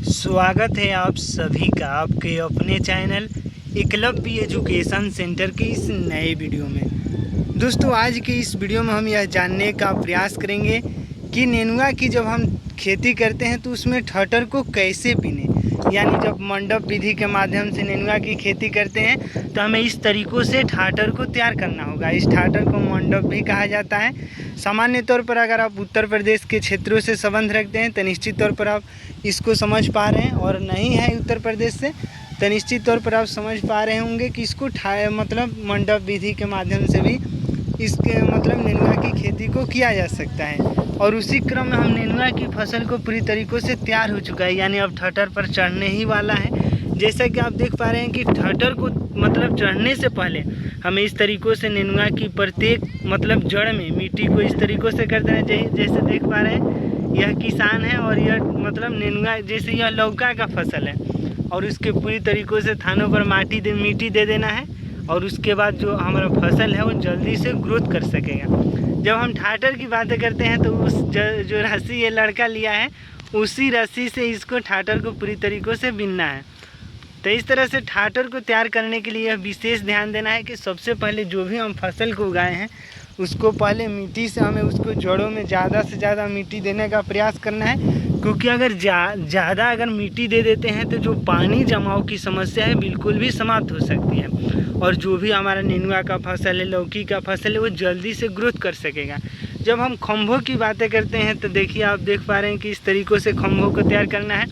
स्वागत है आप सभी का आपके अपने चैनल एकलव्य एजुकेशन सेंटर के इस नए वीडियो में। दोस्तों, आज के इस वीडियो में हम यह जानने का प्रयास करेंगे कि नेनुआ की जब हम खेती करते हैं तो उसमें ठटर को कैसे बीने। यानी जब मंडप विधि के माध्यम से नेनुआ की खेती करते हैं तो हमें इस तरीक़ों से ठाटर को तैयार करना होगा। इस ठाटर को मंडप भी कहा जाता है। सामान्य तौर पर अगर आप उत्तर प्रदेश के क्षेत्रों से संबंध रखते हैं तो निश्चित तौर पर आप इसको समझ पा रहे हैं, और नहीं है उत्तर प्रदेश से तो निश्चित तौर पर आप समझ पा रहे होंगे कि इसको मतलब मंडप विधि के माध्यम से भी इसके मतलब नेनुआ की खेती को किया जा सकता है। और उसी क्रम में हम नेनुआ की फसल को पूरी तरीक़ों से तैयार हो चुका है, यानी अब ठटर पर चढ़ने ही वाला है। जैसा कि आप देख पा रहे हैं कि ठटर को मतलब चढ़ने से पहले हमें इस तरीक़ों से नेनुआ की प्रत्येक मतलब जड़ में मिट्टी को इस तरीक़ों से कर देना चाहिए। जैसे देख पा रहे हैं यह किसान है और यह मतलब नेनुआ जैसे यह लौका का फसल है, और उसके पूरी तरीक़ों से थानों पर मिट्टी दे देना है। और उसके बाद जो हमारा फसल है वो जल्दी से ग्रोथ कर सकेगा। जब हम ठाटर की बातें करते हैं तो उस जो रस्सी ये लड़का लिया है उसी रस्सी से इसको ठाटर को पूरी तरीक़ों से बीनना है। तो इस तरह से ठाटर को तैयार करने के लिए यह विशेष ध्यान देना है कि सबसे पहले जो भी हम फसल को उगाए हैं उसको पहले मिट्टी से हमें उसको जड़ों में ज़्यादा से ज़्यादा मिट्टी देने का प्रयास करना है, क्योंकि अगर ज़्यादा अगर मिट्टी दे देते हैं तो जो पानी जमाव की समस्या है बिल्कुल भी समाप्त हो सकती है, और जो भी हमारा नेनुआ का फसल है, लौकी का फसल है, वो जल्दी से ग्रोथ कर सकेगा। जब हम खंभों की बातें करते हैं तो देखिए आप देख पा रहे हैं कि इस तरीक़ों से खंभों को तैयार करना है।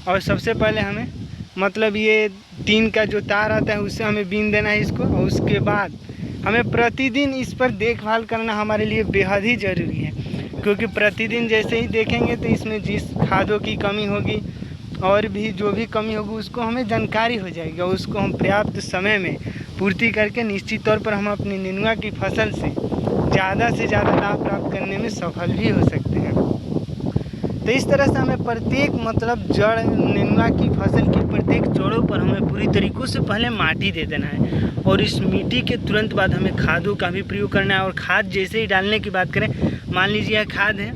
और सबसे पहले हमें मतलब ये टीन का जो तार आता है उससे हमें बीन देना है इसको, और उसके बाद हमें प्रतिदिन इस पर देखभाल करना हमारे लिए बेहद ही ज़रूरी है, क्योंकि प्रतिदिन जैसे ही देखेंगे तो इसमें जिस खादों की कमी होगी और भी जो भी कमी होगी उसको हमें जानकारी हो जाएगी, और उसको हम पर्याप्त समय में पूर्ति करके निश्चित तौर पर हम अपनी नेनुआ की फसल से ज़्यादा लाभ प्राप्त करने में सफल भी हो सकते हैं। तो इस तरह से हमें प्रत्येक मतलब जड़ नेनुआ की फसल की प्रत्येक जड़ों पर हमें पूरी तरीक़ों से पहले माटी दे देना है, और इस मिट्टी के तुरंत बाद हमें खादों का भी प्रयोग करना है। और खाद जैसे ही डालने की बात करें, मान लीजिए यह खाद है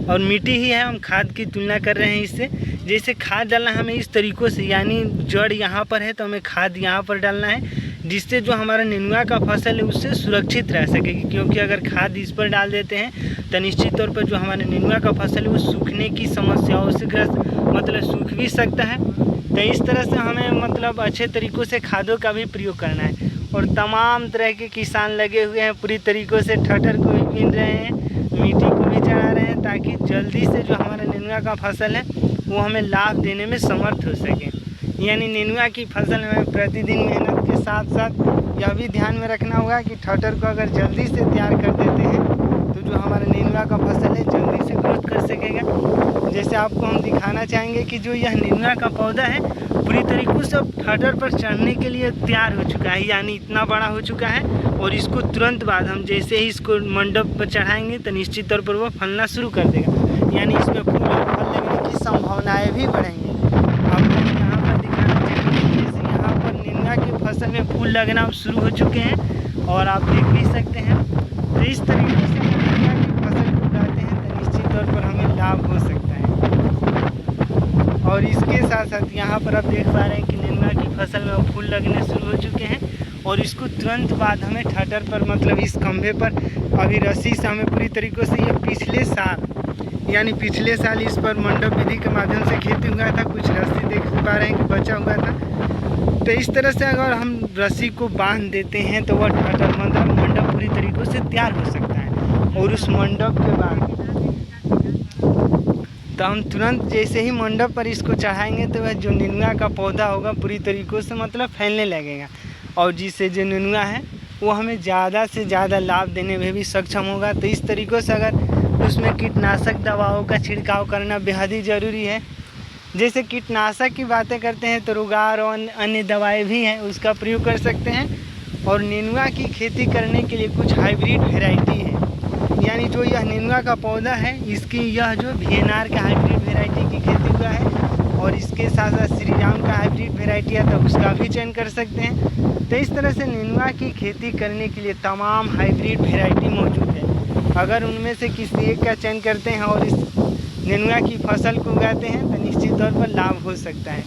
और मिट्टी ही है, हम खाद की तुलना कर रहे हैं इससे। जैसे खाद डालना हमें इस तरीक़ों से, यानी जड़ यहाँ पर है तो हमें खाद यहाँ पर डालना है, जिससे जो हमारा नेनुआ का फसल है उससे सुरक्षित रह सकेगी। क्योंकि अगर खाद इस पर डाल देते हैं तो निश्चित तौर पर जो हमारे नेनुआ का फसल है वो सूखने की समस्याओं से ग्रस्त मतलब सूख भी सकता है। तो इस तरह से हमें मतलब अच्छे तरीक़ों से खादों का भी प्रयोग करना है। और तमाम तरह के किसान लगे हुए हैं, पूरी तरीक़ों से ठटर को भी बीन रहे हैं, मिट्टी को भी चढ़ा रहे हैं, ताकि जल्दी से जो हमारा नेनुआ का फसल है वो हमें लाभ देने में समर्थ हो सके। यानी नेनुआ की फसल में प्रतिदिन मेहनत के साथ साथ यह भी ध्यान में रखना होगा कि ठटर को अगर जल्दी से तैयार कर देते हैं तो जो हमारा नेनुआ का फसल है जल्दी से ग्रोथ कर सकेगा। जैसे आपको हम दिखाना चाहेंगे कि जो यह नेनुआ का पौधा है पूरी तरीक़ों से अब ठटर पर चढ़ने के लिए तैयार हो चुका है, यानी इतना बड़ा हो चुका है। और इसको तुरंत बाद हम जैसे ही इसको मंडप पर चढ़ाएंगे तो निश्चित तौर पर वो फलना शुरू कर देगा, यानी इसमें फूल और फल लगने की संभावनाएँ भी बढ़ेंगी। आपको यहाँ पर दिखाना चाहेंगे जैसे यहाँ पर नेनुआ की फसल में फूल लगना शुरू हो चुके हैं, और आप देख भी सकते हैं। तो इस तरीके से नेनुआ की फसल को उगाते हैं तो निश्चित तौर पर हमें लाभ हो सकता है। और इसके साथ साथ यहाँ पर आप देख पा रहे हैं कि नेनुआ की फसल में फूल लगने शुरू हो चुके हैं, और इसको तुरंत बाद हमें ठटर पर मतलब इस खंभे पर अभी रस्सी से हमें पूरी तरीक़ों से ये पिछले साल इस पर मंडप विधि के माध्यम से खेती हुआ था। कुछ रस्सी देख पा रहे हैं कि बचा हुआ था। तो इस तरह से अगर हम रस्सी को बांध देते हैं तो वह ठटर मतलब मंडप पूरी तरीक़ों से तैयार हो सकता है। और उस मंडप के बाद तो हम तुरंत जैसे ही मंडप पर इसको चढ़ाएंगे तो वह जो नेनुआ का पौधा होगा पूरी तरीक़ों से मतलब फैलने लगेगा, और जिससे जो नेनुआ है वो हमें ज़्यादा से ज़्यादा लाभ देने में भी सक्षम होगा। तो इस तरीक़ों से अगर उसमें कीटनाशक दवाओं का छिड़काव करना बेहद ही ज़रूरी है। जैसे कीटनाशक की बातें करते हैं तो रुगार और अन्य दवाएँ भी हैं, उसका प्रयोग कर सकते हैं। और नेनुआ की खेती करने के लिए कुछ हाइब्रिड वेराइटी है, यानी जो यह नेनुआ का पौधा है इसकी यह जो VNR का हाइब्रिड वेराइटी की खेती हुआ है, और इसके साथ साथ श्री राम का हाइब्रिड वेराइटी है तो उसका भी चयन कर सकते हैं। तो इस तरह से नेनुआ की खेती करने के लिए तमाम हाइब्रिड वेराइटी मौजूद है। अगर उनमें से किसी एक का चयन करते हैं और इस नेनुआ की फसल को उगाते हैं तो निश्चित तौर पर लाभ हो सकता है।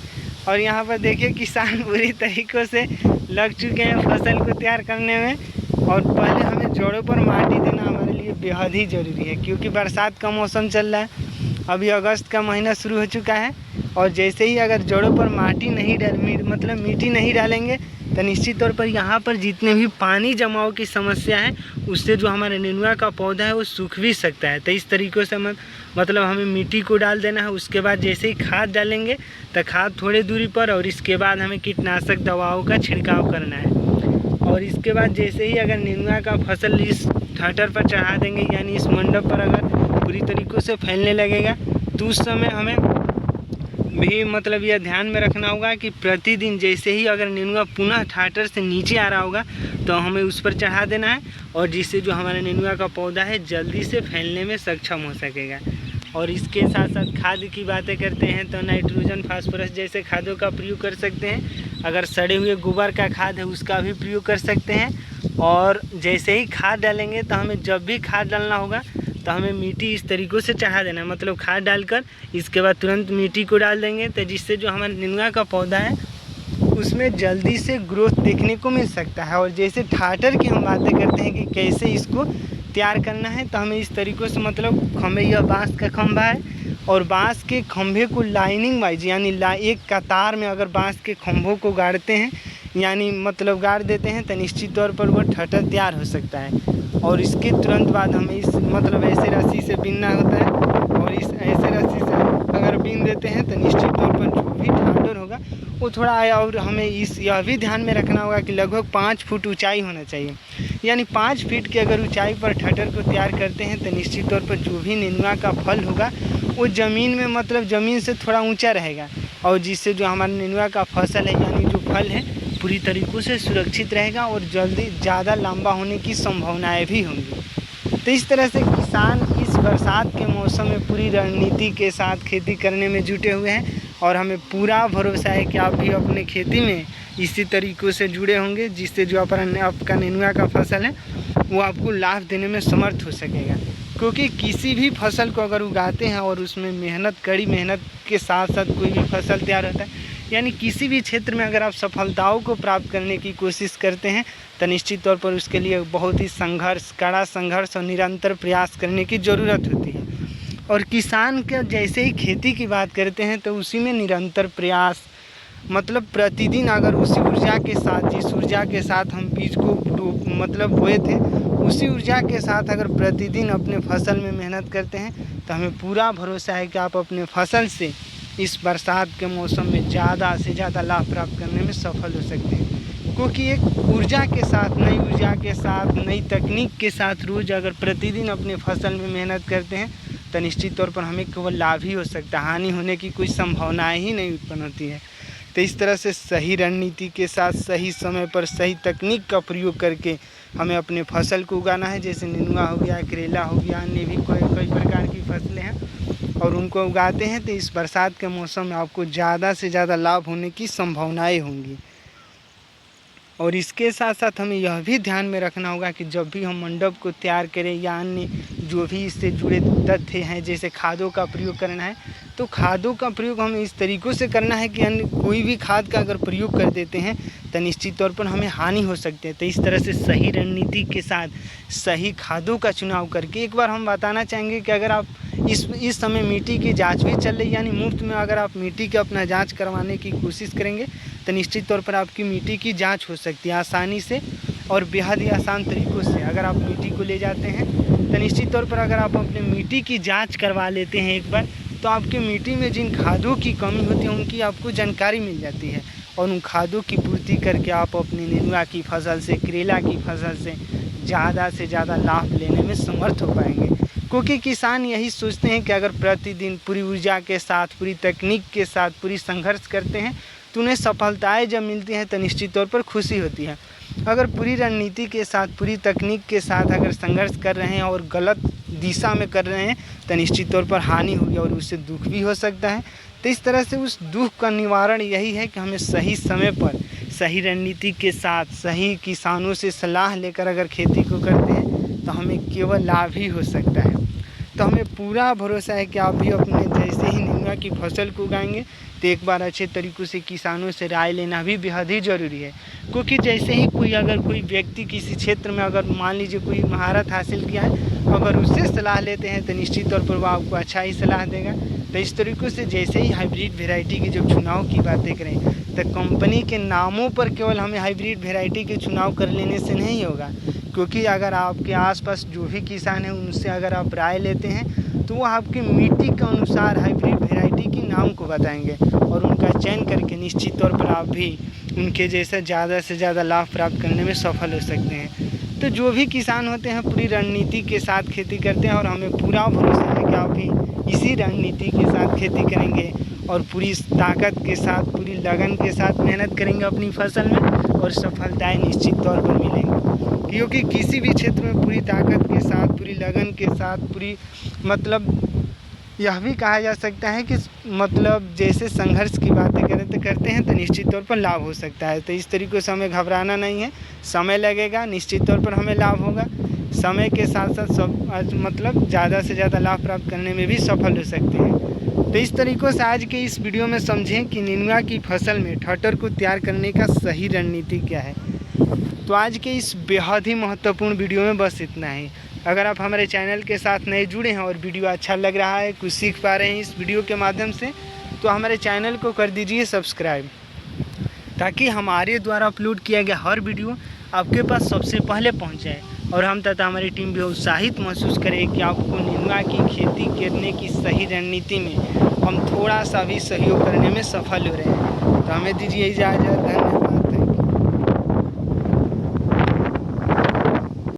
और यहाँ पर देखिए किसान बुरी तरीक़ों से लग चुके हैं फसल को तैयार करने में। और पहले हमें जोड़ों पर माटी देना हमारे लिए बेहद ही ज़रूरी है, क्योंकि बरसात का मौसम चल रहा है। अभी अगस्त का महीना शुरू हो चुका है, और जैसे ही अगर जोड़ों पर माटी नहीं मतलब मिट्टी नहीं डालेंगे तो निश्चित तौर पर यहाँ पर जितने भी पानी जमाव की समस्या है उससे जो हमारे नेनुआ का पौधा है वो सूख भी सकता है। तो इस तरीक़े से मतलब हमें मिट्टी को डाल देना है। उसके बाद जैसे ही खाद डालेंगे तो खाद थोड़े दूरी पर, और इसके बाद हमें कीटनाशक दवाओं का छिड़काव करना है। और इसके बाद जैसे ही अगर नेनुआ का फसल इस ठटर पर चढ़ा देंगे, यानी इस मंडप पर अगर पूरी तरीक़ों से फैलने लगेगा, तो उस समय हमें भी मतलब यह ध्यान में रखना होगा कि प्रतिदिन जैसे ही अगर नेनुआ पुनः ठाटर से नीचे आ रहा होगा तो हमें उस पर चढ़ा देना है, और जिससे जो हमारा नेनुआ का पौधा है जल्दी से फैलने में सक्षम हो सकेगा। और इसके साथ साथ खाद की बातें करते हैं तो नाइट्रोजन, फास्फोरस जैसे खादों का प्रयोग कर सकते हैं। अगर सड़े हुए गोबर का खाद है उसका भी प्रयोग कर सकते हैं। और जैसे ही खाद डालेंगे तो हमें जब भी खाद डालना होगा तो हमें मिट्टी इस तरीक़ों से चढ़ा देना है, मतलब खाद डालकर इसके बाद तुरंत मिट्टी को डाल देंगे, तो जिससे जो हमारे नेनुआ का पौधा है उसमें जल्दी से ग्रोथ देखने को मिल सकता है। और जैसे ठाटर की हम बातें करते हैं कि कैसे इसको तैयार करना है, तो हमें इस तरीक़ों से मतलब खंभे, यह बाँस का खंभा है, और बाँस के खंभे को लाइनिंग वाइज यानी एक कतार में अगर बाँस के खंभों को गाड़ते हैं, यानी मतलब गाड़ देते हैं, तो निश्चित तौर पर वो ठटर तैयार हो सकता है। और इसके तुरंत बाद हमें इस मतलब ऐसे रस्सी से बीनना होता है, और इस ऐसे रस्सी से अगर बीन देते हैं तो निश्चित तौर पर जो भी ठाटर होगा वो थोड़ा आया। और हमें यह भी ध्यान में रखना होगा कि लगभग 5 फुट ऊंचाई होना चाहिए, यानी 5 फीट की अगर ऊंचाई पर ठटर को तैयार करते हैं तो निश्चित तौर पर जो भी नेनुआ का फल होगा वो ज़मीन में मतलब ज़मीन से थोड़ा ऊँचा रहेगा, और जिससे जो हमारा नेनुआ का फसल है यानी जो फल है पूरी तरीक़ों से सुरक्षित रहेगा, और जल्दी ज़्यादा लंबा होने की संभावनाएं भी होंगी। तो इस तरह से किसान इस बरसात के मौसम में पूरी रणनीति के साथ खेती करने में जुटे हुए हैं, और हमें पूरा भरोसा है कि आप भी अपने खेती में इसी तरीक़ों से जुड़े होंगे, जिससे जो आपका नेनुआ का फसल है वो आपको लाभ देने में समर्थ हो सकेगा। क्योंकि किसी भी फसल को अगर उगाते हैं और उसमें मेहनत, कड़ी मेहनत के साथ साथ कोई भी फसल तैयार होता है, यानी किसी भी क्षेत्र में अगर आप सफलताओं को प्राप्त करने की कोशिश करते हैं तो निश्चित तौर पर उसके लिए बहुत ही कड़ा संघर्ष और निरंतर प्रयास करने की ज़रूरत होती है। और किसान का जैसे ही खेती की बात करते हैं तो उसी में निरंतर प्रयास, मतलब प्रतिदिन अगर उसी ऊर्जा के साथ, जिस ऊर्जा के साथ हम बीज को मतलब बोए थे, उसी ऊर्जा के साथ अगर प्रतिदिन अपने फसल में मेहनत करते हैं तो हमें पूरा भरोसा है कि आप अपने फसल से इस बरसात के मौसम में ज़्यादा से ज़्यादा लाभ प्राप्त करने में सफल हो सकते हैं। क्योंकि एक ऊर्जा के साथ, नई ऊर्जा के साथ, नई तकनीक के साथ रोज़ अगर प्रतिदिन अपने फसल में मेहनत करते हैं तो निश्चित तौर पर हमें केवल लाभ ही हो सकता है, हानि होने की कोई संभावनाएं ही नहीं उत्पन्न होती है। तो इस तरह से सही रणनीति के साथ सही समय पर सही तकनीक का प्रयोग करके हमें अपने फसल को उगाना है। जैसे नेनुआ हो गया, करेला हो गया, अन्य भी कई प्रकार की फसलें हैं, और उनको उगाते हैं तो इस बरसात के मौसम में आपको ज़्यादा से ज़्यादा लाभ होने की संभावनाएं होंगी। और इसके साथ साथ हमें यह भी ध्यान में रखना होगा कि जब भी हम मंडप को तैयार करें या अन्य जो भी इससे जुड़े तथ्य हैं, जैसे खादों का प्रयोग करना है, तो खादों का प्रयोग हमें इस तरीक़ों से करना है कि अन्य कोई भी खाद का अगर प्रयोग कर देते हैं तो निश्चित तौर पर हमें हानि हो सकती है। तो इस तरह से सही रणनीति के साथ सही खादों का चुनाव करके, एक बार हम बताना चाहेंगे कि अगर आप इस समय मिट्टी की जांच भी चल रही, यानी मुफ्त में अगर आप मिट्टी की अपना जांच करवाने की कोशिश करेंगे तो निश्चित तौर पर आपकी मिट्टी की जांच हो सकती है आसानी से और बेहद ही आसान तरीक़ों से। अगर आप मिट्टी को ले जाते हैं तो निश्चित तौर पर अगर आप अपने मिट्टी की जांच करवा लेते हैं एक बार, तो आपकी मिट्टी में जिन खादों की कमी होती है उनकी आपको जानकारी मिल जाती है, और उन खादों की पूर्ति करके आप अपनी नेनुआ की फसल से, करेला की फसल से ज़्यादा से ज़्यादा लाभ लेने में समर्थ हो पाएंगे। क्योंकि किसान यही सोचते हैं कि अगर प्रतिदिन पूरी ऊर्जा के साथ, पूरी तकनीक के साथ, पूरी संघर्ष करते हैं तो उन्हें सफलताएं जब मिलती हैं तो निश्चित तौर पर खुशी होती है। अगर पूरी रणनीति के साथ, पूरी तकनीक के साथ अगर संघर्ष कर रहे हैं और गलत दिशा में कर रहे हैं तो निश्चित तौर पर हानि होगी और उससे दुख भी हो सकता है। तो इस तरह से उस दुख का निवारण यही है कि हमें सही समय पर सही रणनीति के साथ सही किसानों से सलाह लेकर अगर खेती को करते हैं तो हमें केवल लाभ ही हो सकता है। तो हमें पूरा भरोसा है कि आप भी अपने जैसे ही नेनुआ नेनुआ की फसल को उगाएंगे तो एक बार अच्छे तरीक़ों से किसानों से राय लेना भी बेहद ही ज़रूरी है। क्योंकि जैसे ही कोई व्यक्ति किसी क्षेत्र में अगर मान लीजिए कोई महारत हासिल किया है, अगर उससे सलाह लेते हैं तो निश्चित तौर पर वो आपको अच्छा ही सलाह देगा। तो इस तरीक़े से जैसे ही हाइब्रिड वेराइटी के जब चुनाव की बातें करें तो कंपनी के नामों पर केवल हमें हाइब्रिड वेराइटी के चुनाव कर लेने से नहीं होगा, क्योंकि अगर आपके आसपास जो भी किसान हैं उनसे अगर आप राय लेते हैं तो वो आपकी मिट्टी के अनुसार हाइब्रिड वेराइटी के नाम को बताएंगे और उनका चयन करके निश्चित तौर पर आप भी उनके जैसा ज़्यादा से ज़्यादा लाभ प्राप्त करने में सफल हो सकते हैं। तो जो भी किसान होते हैं पूरी रणनीति के साथ खेती करते हैं और हमें पूरा भरोसा है कि आप भी इसी रणनीति के साथ खेती करेंगे और पूरी ताकत के साथ, पूरी लगन के साथ मेहनत करेंगे अपनी फसल में और सफलताएं निश्चित तौर पर मिलेंगी। क्योंकि किसी भी क्षेत्र में पूरी ताकत के साथ, पूरी लगन के साथ, पूरी यह भी कहा जा सकता है कि जैसे संघर्ष की बातें करते हैं तो निश्चित तौर पर लाभ हो सकता है। तो इस तरीक़े से हमें घबराना नहीं है, समय लगेगा, निश्चित तौर पर हमें लाभ होगा। समय के साथ साथ सब ज़्यादा से ज़्यादा लाभ प्राप्त करने में भी सफल हो सकते हैं। तो इस तरीक़ों से आज के इस वीडियो में समझें कि नेनुआ की फसल में ठटर को तैयार करने का सही रणनीति क्या है। तो आज के इस बेहद ही महत्वपूर्ण वीडियो में बस इतना ही। अगर आप हमारे चैनल के साथ नए जुड़े हैं और वीडियो अच्छा लग रहा है, कुछ सीख पा रहे हैं इस वीडियो के माध्यम से, तो हमारे चैनल को कर दीजिए सब्सक्राइब, ताकि हमारे द्वारा अपलोड किया गया हर वीडियो आपके पास सबसे पहले पहुंच जाए और हम तथा हमारी टीम भी उत्साहित महसूस करे कि आपको नेनुआ की खेती करने की सही रणनीति में हम थोड़ा सा भी सहयोग करने में सफल हो रहे हैं। तो हमें दीजिए इजाज़त। धन्यवाद।